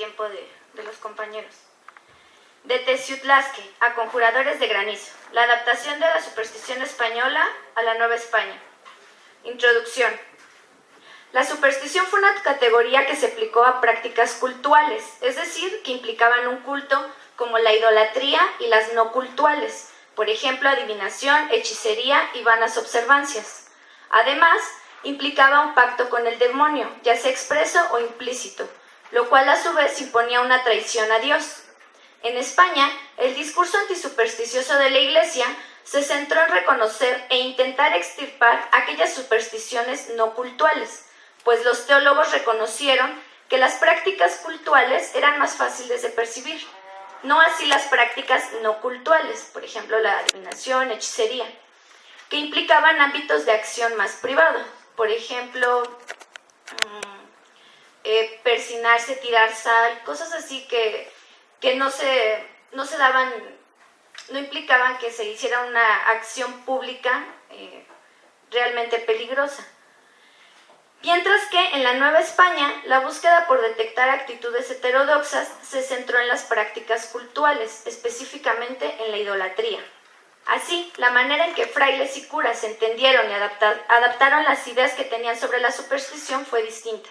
tiempo de los compañeros. De Teciutlasque a conjuradores de granizo, la adaptación de la superstición española a la Nueva España. Introducción. La superstición fue una categoría que se aplicó a prácticas cultuales, es decir, que implicaban un culto, como la idolatría, y las no cultuales, por ejemplo, adivinación, hechicería y vanas observancias. Además, implicaba un pacto con el demonio, ya sea expreso o implícito, lo cual a su vez imponía una traición a Dios. En España, el discurso antisupersticioso de la Iglesia se centró en reconocer e intentar extirpar aquellas supersticiones no cultuales, pues los teólogos reconocieron que las prácticas cultuales eran más fáciles de percibir, no así las prácticas no cultuales, por ejemplo la adivinación, hechicería, que implicaban ámbitos de acción más privados, por ejemplo, persinarse, tirar sal, cosas así que no implicaban que se hiciera una acción pública realmente peligrosa. Mientras que en la Nueva España, la búsqueda por detectar actitudes heterodoxas se centró en las prácticas cultuales, específicamente en la idolatría. Así, la manera en que frailes y curas entendieron y adaptaron las ideas que tenían sobre la superstición fue distinta.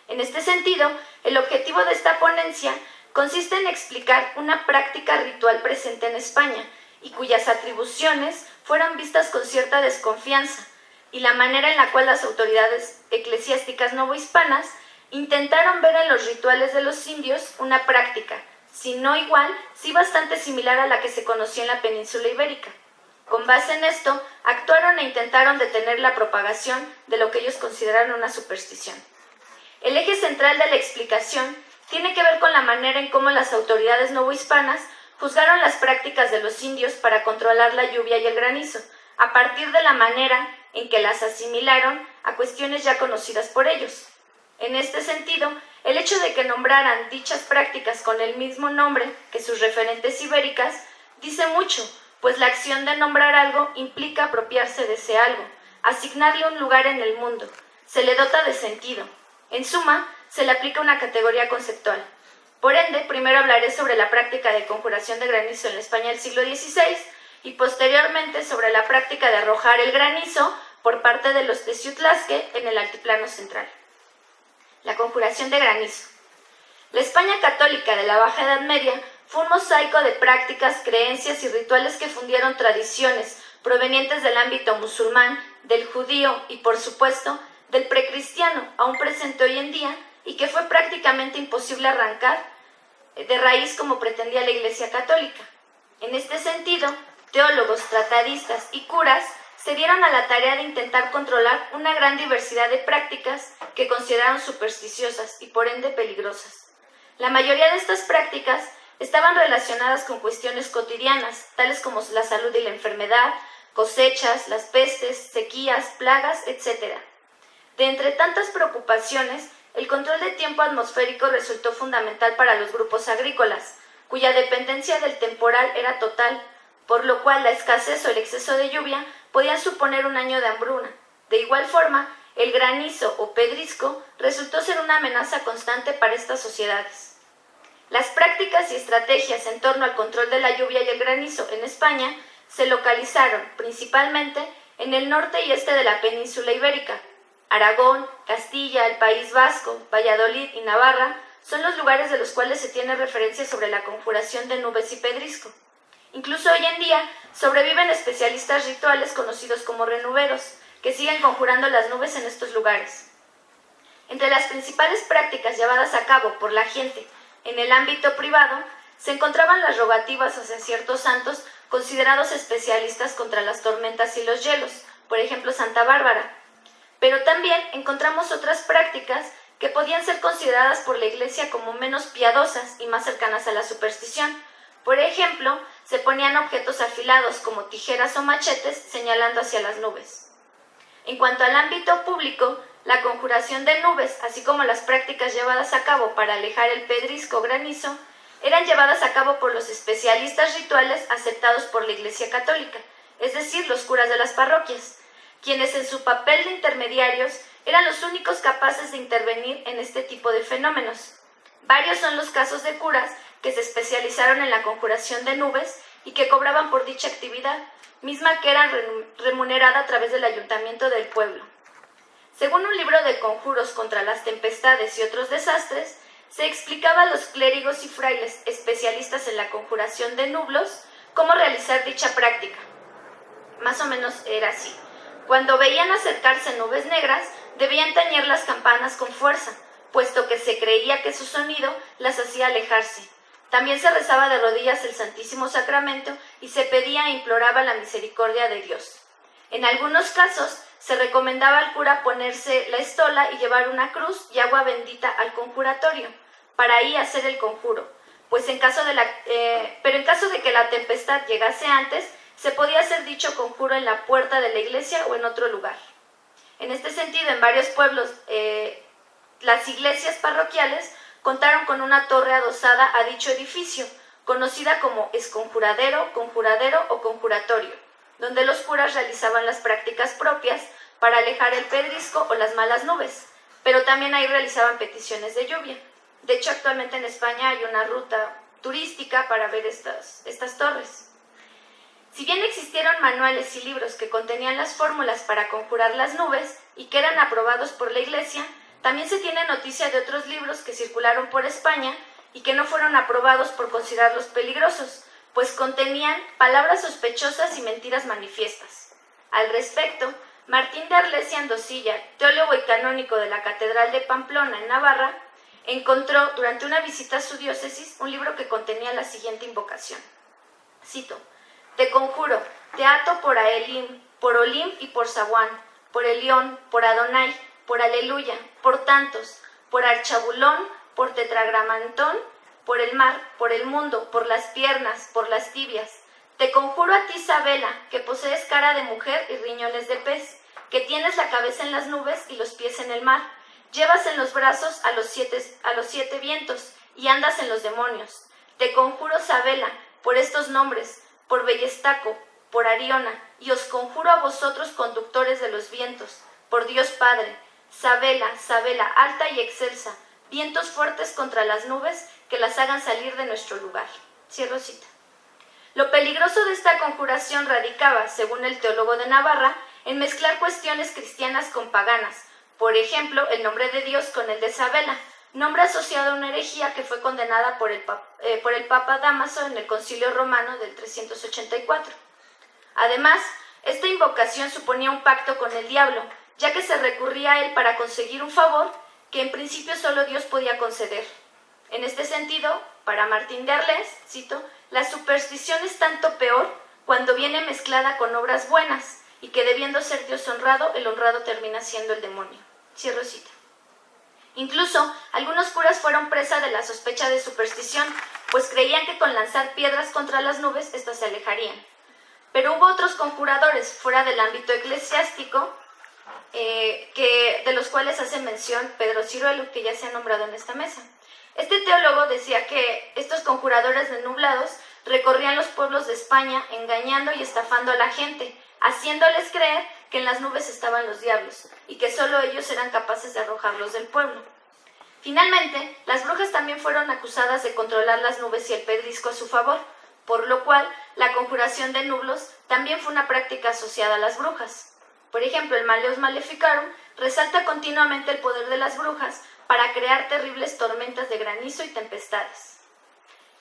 En este sentido, el objetivo de esta ponencia consiste en explicar una práctica ritual presente en España y cuyas atribuciones fueron vistas con cierta desconfianza, y la manera en la cual las autoridades eclesiásticas novohispanas intentaron ver en los rituales de los indios una práctica, si no igual, sí bastante similar a la que se conocía en la península ibérica. Con base en esto, actuaron e intentaron detener la propagación de lo que ellos consideraron una superstición. El eje central de la explicación tiene que ver con la manera en cómo las autoridades novohispanas juzgaron las prácticas de los indios para controlar la lluvia y el granizo, a partir de la manera en que las asimilaron a cuestiones ya conocidas por ellos. En este sentido, el hecho de que nombraran dichas prácticas con el mismo nombre que sus referentes ibéricas dice mucho, pues la acción de nombrar algo implica apropiarse de ese algo, asignarle un lugar en el mundo, se le dota de sentido. En suma, se le aplica una categoría conceptual. Por ende, primero hablaré sobre la práctica de conjuración de granizo en la España del siglo XVI y posteriormente sobre la práctica de arrojar el granizo por parte de los Teciutlasque en el altiplano central. La conjuración de granizo. La España católica de la Baja Edad Media fue un mosaico de prácticas, creencias y rituales que fundieron tradiciones provenientes del ámbito musulmán, del judío y, por supuesto, del precristiano, aún presente hoy en día, y que fue prácticamente imposible arrancar de raíz como pretendía la Iglesia católica. En este sentido, teólogos, tratadistas y curas se dieron a la tarea de intentar controlar una gran diversidad de prácticas que consideraron supersticiosas y por ende peligrosas. La mayoría de estas prácticas estaban relacionadas con cuestiones cotidianas, tales como la salud y la enfermedad, cosechas, las pestes, sequías, plagas, etc. De entre tantas preocupaciones, el control de tiempo atmosférico resultó fundamental para los grupos agrícolas, cuya dependencia del temporal era total, por lo cual la escasez o el exceso de lluvia podían suponer un año de hambruna. De igual forma, el granizo o pedrisco resultó ser una amenaza constante para estas sociedades. Las prácticas y estrategias en torno al control de la lluvia y el granizo en España se localizaron principalmente en el norte y este de la península ibérica. Aragón, Castilla, el País Vasco, Valladolid y Navarra son los lugares de los cuales se tiene referencia sobre la conjuración de nubes y pedrisco. Incluso hoy en día sobreviven especialistas rituales conocidos como renuberos, que siguen conjurando las nubes en estos lugares. Entre las principales prácticas llevadas a cabo por la gente en el ámbito privado se encontraban las rogativas hacia ciertos santos considerados especialistas contra las tormentas y los hielos, por ejemplo Santa Bárbara. Pero también encontramos otras prácticas que podían ser consideradas por la Iglesia como menos piadosas y más cercanas a la superstición. Por ejemplo, se ponían objetos afilados como tijeras o machetes señalando hacia las nubes. En cuanto al ámbito público, la conjuración de nubes, así como las prácticas llevadas a cabo para alejar el pedrisco o granizo, eran llevadas a cabo por los especialistas rituales aceptados por la Iglesia católica, es decir, los curas de las parroquias, quienes en su papel de intermediarios eran los únicos capaces de intervenir en este tipo de fenómenos. Varios son los casos de curas que se especializaron en la conjuración de nubes y que cobraban por dicha actividad, misma que era remunerada a través del ayuntamiento del pueblo. Según un libro de conjuros contra las tempestades y otros desastres, se explicaba a los clérigos y frailes especialistas en la conjuración de nublos cómo realizar dicha práctica. Más o menos era así. Cuando veían acercarse nubes negras, debían tañer las campanas con fuerza, puesto que se creía que su sonido las hacía alejarse. También se rezaba de rodillas el Santísimo Sacramento y se pedía e imploraba la misericordia de Dios. En algunos casos, se recomendaba al cura ponerse la estola y llevar una cruz y agua bendita al conjuratorio, para ahí hacer el conjuro, pues pero en caso de que la tempestad llegase antes, se podía hacer dicho conjuro en la puerta de la iglesia o en otro lugar. En este sentido, en varios pueblos, las iglesias parroquiales contaron con una torre adosada a dicho edificio, conocida como esconjuradero, conjuradero o conjuratorio, donde los curas realizaban las prácticas propias para alejar el pedrisco o las malas nubes, pero también ahí realizaban peticiones de lluvia. De hecho, actualmente en España hay una ruta turística para ver estas torres. Si bien existieron manuales y libros que contenían las fórmulas para conjurar las nubes y que eran aprobados por la Iglesia, también se tiene noticia de otros libros que circularon por España y que no fueron aprobados por considerarlos peligrosos, pues contenían palabras sospechosas y mentiras manifiestas. Al respecto, Martín de Arles y Andosilla, teólogo y canónigo de la Catedral de Pamplona en Navarra, encontró durante una visita a su diócesis un libro que contenía la siguiente invocación. Cito: Te conjuro, te ato por Aelim, por Olim y por Zaguán, por Elión, por Adonai, por Aleluya, por tantos, por Archabulón, por Tetragramantón, por el mar, por el mundo, por las piernas, por las tibias. Te conjuro a ti, Sabela, que posees cara de mujer y riñones de pez, que tienes la cabeza en las nubes y los pies en el mar, llevas en los brazos a los siete vientos y andas en los demonios. Te conjuro, Sabela, por estos nombres, por Bellestaco, por Ariona, y os conjuro a vosotros, conductores de los vientos, por Dios Padre, Sabela, Sabela, alta y excelsa, vientos fuertes contra las nubes que las hagan salir de nuestro lugar. Cierro cita. Lo peligroso de esta conjuración radicaba, según el teólogo de Navarra, en mezclar cuestiones cristianas con paganas, por ejemplo, el nombre de Dios con el de Sabela, nombre asociado a una herejía que fue condenada por el Papa Dámaso en el Concilio Romano del 384. Además, esta invocación suponía un pacto con el diablo, ya que se recurría a él para conseguir un favor que en principio solo Dios podía conceder. En este sentido, para Martín de Arles, cito, la superstición es tanto peor cuando viene mezclada con obras buenas, y que debiendo ser Dios honrado, el honrado termina siendo el demonio. Cierro cita. Incluso, algunos curas fueron presa de la sospecha de superstición, pues creían que con lanzar piedras contra las nubes, éstas se alejarían. Pero hubo otros conjuradores, fuera del ámbito eclesiástico, de los cuales hace mención Pedro Ciruelo, que ya se ha nombrado en esta mesa. Este teólogo decía que estos conjuradores de nublados recorrían los pueblos de España engañando y estafando a la gente, haciéndoles creer que en las nubes estaban los diablos y que solo ellos eran capaces de arrojarlos del pueblo. Finalmente, las brujas también fueron acusadas de controlar las nubes y el pedrisco a su favor, por lo cual la conjuración de nublos también fue una práctica asociada a las brujas. Por ejemplo, el Maleus Maleficarum resalta continuamente el poder de las brujas para crear terribles tormentas de granizo y tempestades.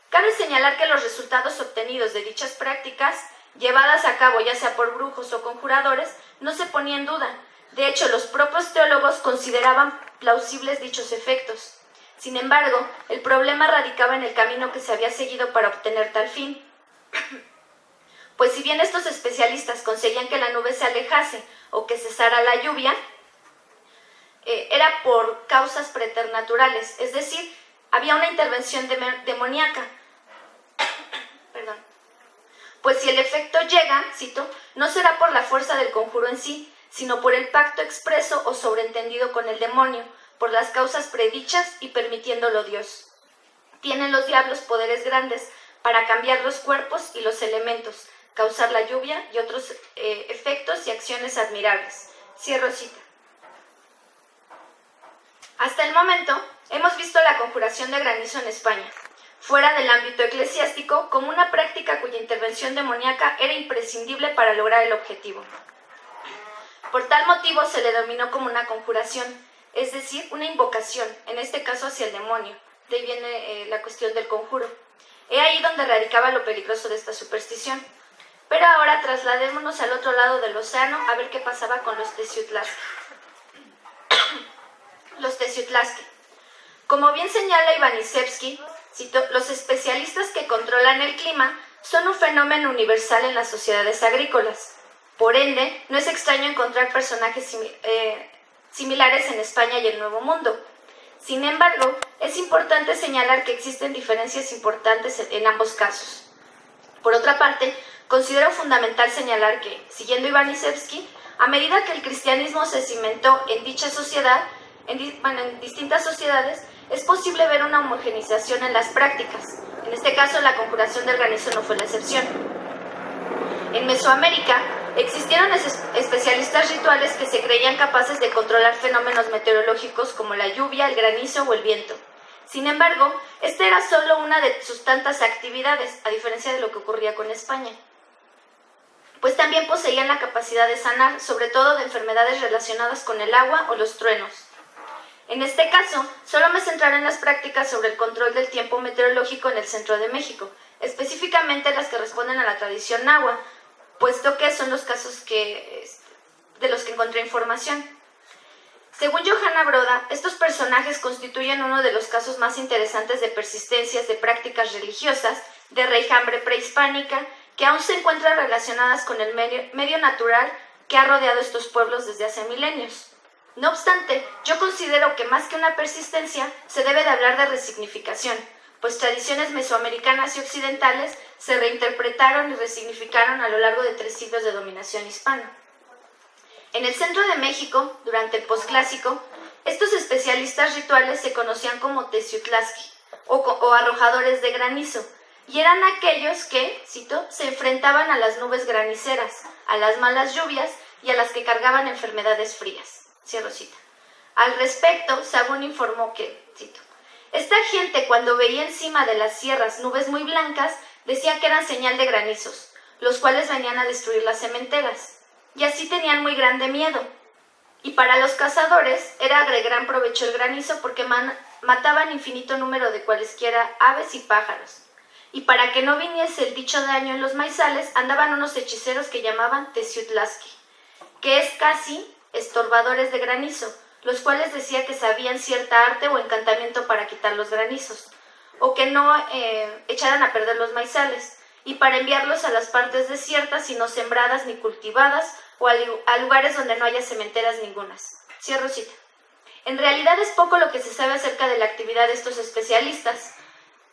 Cabe señalar que los resultados obtenidos de dichas prácticas, llevadas a cabo ya sea por brujos o conjuradores, no se ponía en duda. De hecho, los propios teólogos consideraban plausibles dichos efectos. Sin embargo, el problema radicaba en el camino que se había seguido para obtener tal fin. Pues si bien estos especialistas conseguían que la nube se alejase o que cesara la lluvia, era por causas preternaturales, es decir, había una intervención demoníaca. Perdón. Pues si el efecto llega, cito, no será por la fuerza del conjuro en sí, sino por el pacto expreso o sobreentendido con el demonio, por las causas predichas y permitiéndolo Dios. Tienen los diablos poderes grandes para cambiar los cuerpos y los elementos, causar la lluvia y otros efectos y acciones admirables. Cierro cita. Hasta el momento, hemos visto la conjuración de granizo en España, fuera del ámbito eclesiástico, como una práctica cuya intervención demoníaca era imprescindible para lograr el objetivo. Por tal motivo se le denominó como una conjuración, es decir, una invocación, en este caso hacia el demonio. De ahí viene la cuestión del conjuro. He ahí donde radicaba lo peligroso de esta superstición. Pero ahora trasladémonos al otro lado del océano a ver qué pasaba con los Teciutlasque. Los Teciutlasque. Como bien señala Ivaniševski, cito, los especialistas que controlan el clima son un fenómeno universal en las sociedades agrícolas. Por ende, no es extraño encontrar personajes similares en España y el Nuevo Mundo. Sin embargo, es importante señalar que existen diferencias importantes en ambos casos. Por otra parte, considero fundamental señalar que, siguiendo Ivaniševski, a medida que el cristianismo se cimentó en dicha sociedad, en distintas sociedades, es posible ver una homogeneización en las prácticas. En este caso, la conjuración del granizo no fue la excepción. En Mesoamérica, existieron especialistas rituales que se creían capaces de controlar fenómenos meteorológicos como la lluvia, el granizo o el viento. Sin embargo, esta era solo una de sus tantas actividades, a diferencia de lo que ocurría con España, pues también poseían la capacidad de sanar, sobre todo de enfermedades relacionadas con el agua o los truenos. En este caso, solo me centraré en las prácticas sobre el control del tiempo meteorológico en el centro de México, específicamente las que responden a la tradición náhuatl, puesto que son los casos de los que encontré información. Según Johanna Broda, estos personajes constituyen uno de los casos más interesantes de persistencias de prácticas religiosas de raigambre prehispánica que aún se encuentran relacionadas con el medio natural que ha rodeado estos pueblos desde hace milenios. No obstante, yo considero que más que una persistencia, se debe de hablar de resignificación, pues tradiciones mesoamericanas y occidentales se reinterpretaron y resignificaron a lo largo de 3 siglos de dominación hispana. En el centro de México, durante el posclásico, estos especialistas rituales se conocían como Teciutlasque o arrojadores de granizo, y eran aquellos que, cito, se enfrentaban a las nubes graniceras, a las malas lluvias y a las que cargaban enfermedades frías. Cierro cita. Al respecto, Sagún informó que, cito, esta gente cuando veía encima de las sierras nubes muy blancas decía que eran señal de granizos, los cuales venían a destruir las sementeras, y así tenían muy grande miedo. Y para los cazadores era de gran provecho el granizo porque mataban infinito número de cualesquiera aves y pájaros. Y para que no viniese el dicho daño en los maizales, andaban unos hechiceros que llamaban Teciutlasque, que es casi estorbadores de granizo, los cuales decía que sabían cierta arte o encantamiento para quitar los granizos, o que no echaran a perder los maizales, y para enviarlos a las partes desiertas y no sembradas ni cultivadas, o a lugares donde no haya sementeras ningunas. Cierro cita. En realidad es poco lo que se sabe acerca de la actividad de estos especialistas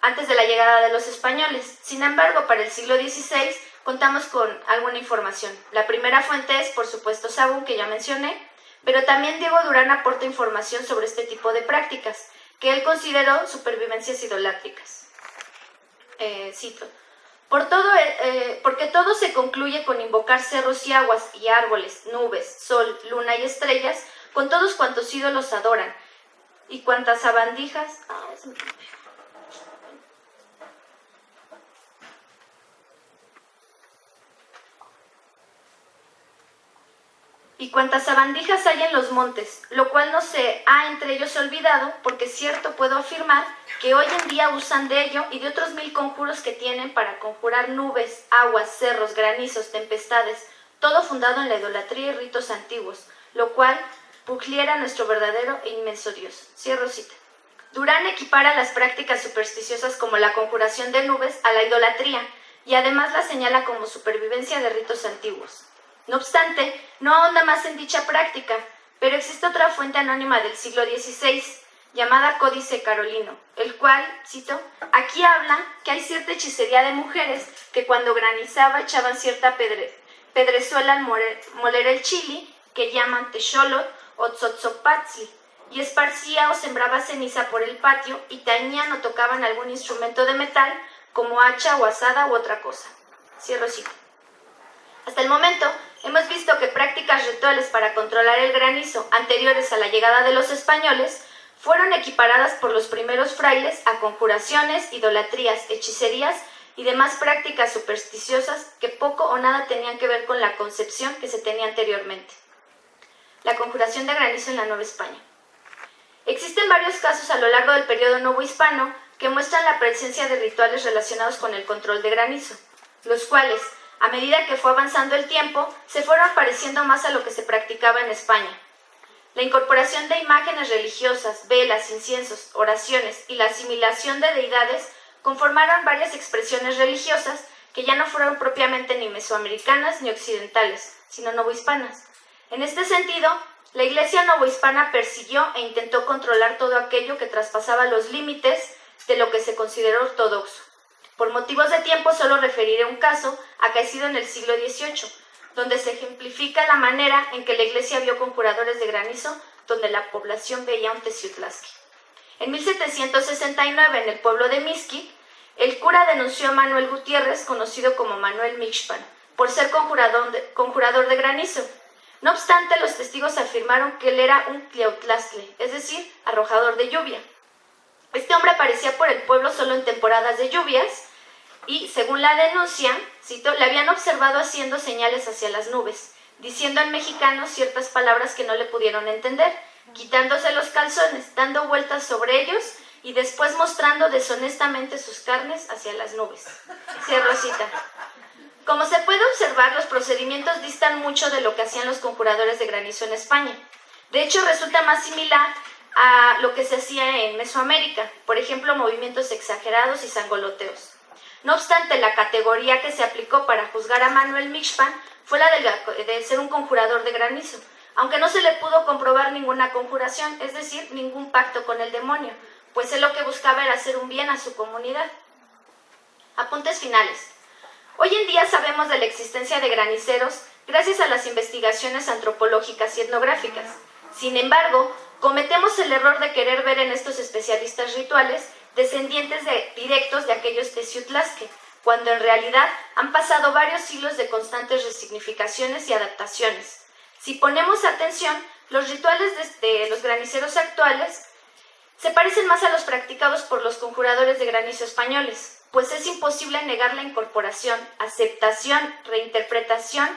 antes de la llegada de los españoles. Sin embargo, para el siglo XVI contamos con alguna información. La primera fuente es, por supuesto, Sagún, que ya mencioné, pero también Diego Durán aporta información sobre este tipo de prácticas, que él consideró supervivencias idolátricas. Cito. Porque todo se concluye con invocar cerros y aguas y árboles, nubes, sol, luna y estrellas, con todos cuantos ídolos adoran, y cuantas sabandijas... y cuantas sabandijas hay en los montes, lo cual no se ha entre ellos olvidado, porque cierto puedo afirmar que hoy en día usan de ello y de otros 1000 conjuros que tienen para conjurar nubes, aguas, cerros, granizos, tempestades, todo fundado en la idolatría y ritos antiguos, lo cual pugliera nuestro verdadero e inmenso Dios. Cierro cita. Durán equipara las prácticas supersticiosas como la conjuración de nubes a la idolatría y además la señala como supervivencia de ritos antiguos. No obstante, no ahonda más en dicha práctica, pero existe otra fuente anónima del siglo XVI, llamada Códice Carolino, el cual, cito, aquí habla que hay cierta hechicería de mujeres que cuando granizaba echaban cierta pedrezuela al moler el chili, que llaman texolot o tzotzopatzli, y esparcía o sembraba ceniza por el patio y tañían o tocaban algún instrumento de metal, como hacha o azada u otra cosa. Cierro cita. Hasta el momento, hemos visto que prácticas rituales para controlar el granizo anteriores a la llegada de los españoles fueron equiparadas por los primeros frailes a conjuraciones, idolatrías, hechicerías y demás prácticas supersticiosas que poco o nada tenían que ver con la concepción que se tenía anteriormente. La conjuración de granizo en la Nueva España. Existen varios casos a lo largo del periodo novohispano que muestran la presencia de rituales relacionados con el control de granizo, los cuales, a medida que fue avanzando el tiempo, se fueron pareciendo más a lo que se practicaba en España. La incorporación de imágenes religiosas, velas, inciensos, oraciones y la asimilación de deidades conformaron varias expresiones religiosas que ya no fueron propiamente ni mesoamericanas ni occidentales, sino novohispanas. En este sentido, la Iglesia novohispana persiguió e intentó controlar todo aquello que traspasaba los límites de lo que se consideró ortodoxo. Por motivos de tiempo solo referiré un caso acaecido en el siglo XVIII, donde se ejemplifica la manera en que la Iglesia vio conjuradores de granizo, donde la población veía un Teciutlásqui. En 1769, en el pueblo de Mixquic, el cura denunció a Manuel Gutiérrez, conocido como Manuel Mixpan, por ser conjurador de granizo. No obstante, los testigos afirmaron que él era un Tliautlastle, es decir, arrojador de lluvia. Este hombre aparecía por el pueblo solo en temporadas de lluvias y, según la denuncia, cito, le habían observado haciendo señales hacia las nubes, diciendo en mexicano ciertas palabras que no le pudieron entender, quitándose los calzones, dando vueltas sobre ellos y después mostrando deshonestamente sus carnes hacia las nubes. Cierro cita. Como se puede observar, los procedimientos distan mucho de lo que hacían los conjuradores de granizo en España. De hecho, resulta más similar a lo que se hacía en Mesoamérica, por ejemplo, movimientos exagerados y sangoloteos. No obstante, la categoría que se aplicó para juzgar a Manuel Mixpan fue la de ser un conjurador de granizo, aunque no se le pudo comprobar ninguna conjuración, es decir, ningún pacto con el demonio, pues él lo que buscaba era hacer un bien a su comunidad. Apuntes finales. Hoy en día sabemos de la existencia de graniceros gracias a las investigaciones antropológicas y etnográficas. Sin embargo, cometemos el error de querer ver en estos especialistas rituales descendientes directos de aquellos Teciutlásque, cuando en realidad han pasado varios siglos de constantes resignificaciones y adaptaciones. Si ponemos atención, los rituales de los graniceros actuales se parecen más a los practicados por los conjuradores de granizo españoles, pues es imposible negar la incorporación, aceptación, reinterpretación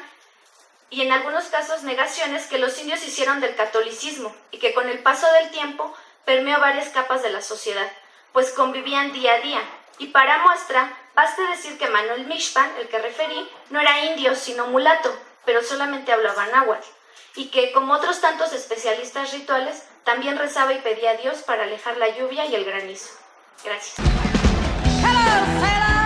y en algunos casos negaciones que los indios hicieron del catolicismo y que con el paso del tiempo permeó varias capas de la sociedad, pues convivían día a día. Y para muestra, basta decir que Manuel Mixpan, el que referí, no era indio sino mulato, pero solamente hablaba náhuatl, y que, como otros tantos especialistas rituales, también rezaba y pedía a Dios para alejar la lluvia y el granizo. Gracias. Hello,